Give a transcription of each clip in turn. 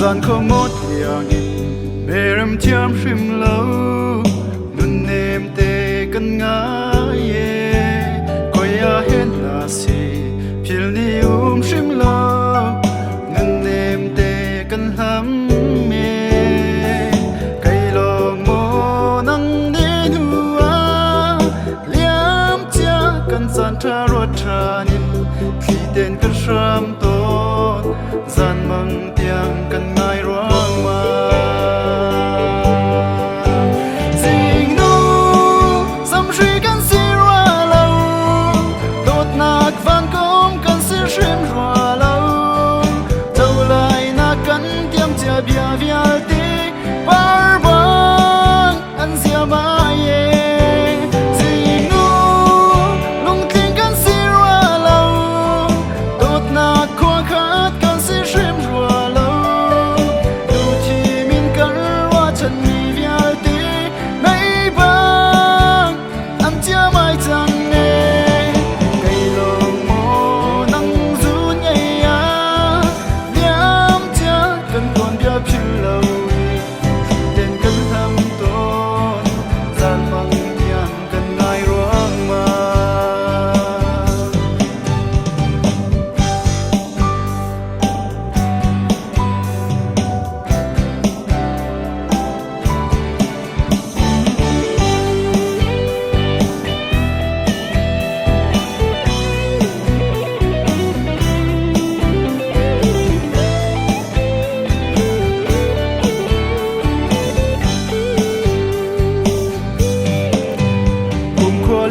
gian khó một yang in berem tiam shim lo nun nem te kan nga ye koya hen na si phil ni shim lo nun nem te kan ham me kai lo mo nang ne nuwa liam tia kan san tha ro tha nin khi ten kan sham ton gian mang tiang kan ngai ruang ma sing nu sam shri kan si ra lo dot nak van kom kan si shim ra lo tau lai na kan tiam tia bia vial ti par bang an sia ma ye sing nu lung ting kan si ra lo dot nak khwa khat kan si shim ra lo du chi min kan wa chan mi vial ti mai bang an tia mai chang ne kai long mo nang zu nhai ya liam tia kan kon bia phil lo ten kan tham ton gian mang tiang kan ngai ruang ma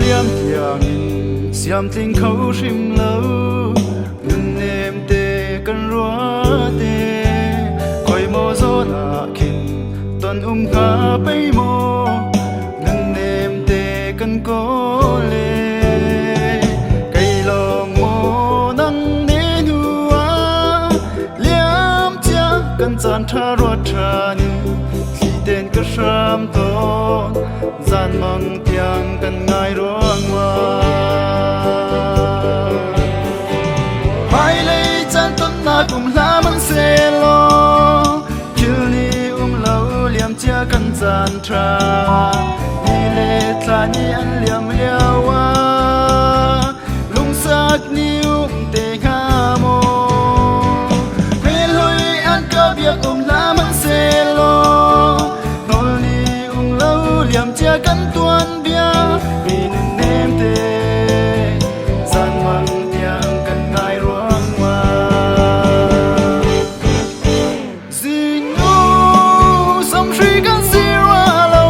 liam tiang in siam ting khâu shim lo nun nem te kan rua te koi mo zo na kin ton ha pai mo nun nem te kan ko le kai long mo nang ne nuwa liam tia kan chan tha ro tha nin khi ten ka sham ton gian mang tiang kan ngai ruang ma mai lei chan ton na kum la man se lo kil ni lo liam chia kan chan tra ni le tla ni an liam liawa lung sak ni te ha mo pel hoi an ka biak la man se lo nol ni lo liam chia kan tuan bia mi nun nem te san mang tiang kan ngai ruang ma sing nu sam shri kan si ra lo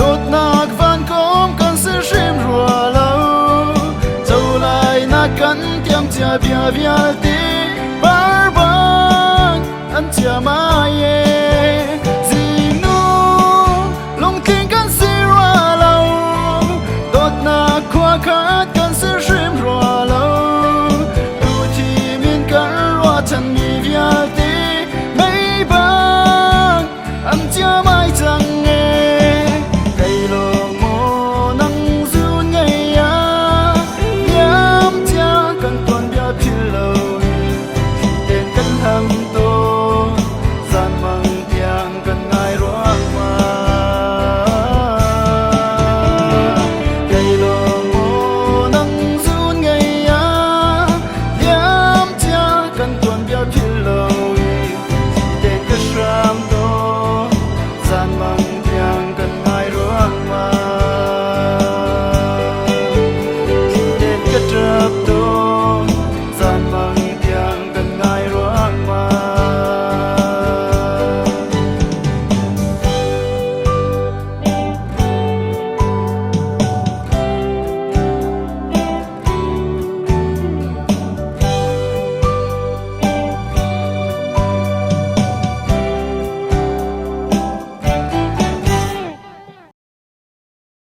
dot nak van kom kan si shim ra lo chau lai na kan tiam chia bia bia ti bar bang an chia ma ye khat kan si shim ra lo du chi min kan wa chan mi via